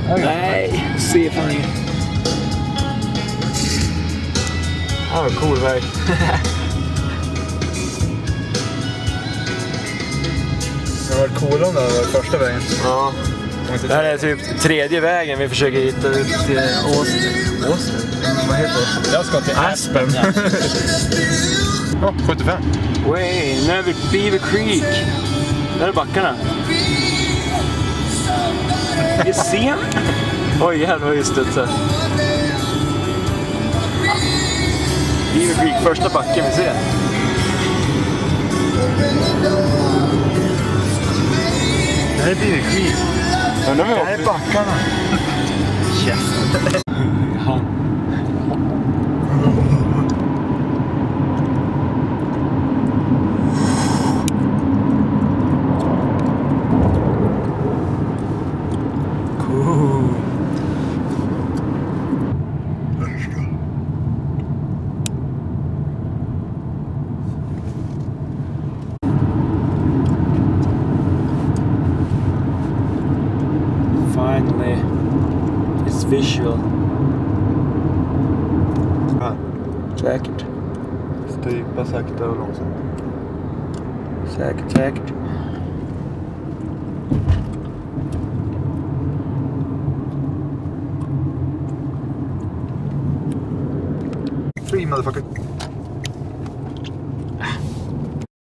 Nej, se fan inget. Ja, cool väg. Det har varit cool om det var första vägen. Ja. Det här är typ tredje vägen vi försöker hitta ut till Åsten. Åsten? Vad heter det? Jag ska till Aspen. Ja, 75. Way, nu är vi Beaver Creek. Där är backarna. Det är sen. Oj, jävlar vad just det. Beaver Creek, första backen vi ser. Det här är Beaver Creek. Det här är backarna. Yes. Ja. Cool. Finally, it's visual. Ja. Säkert. Strypa sakta och långsamt. Säkert. Free motherfucker.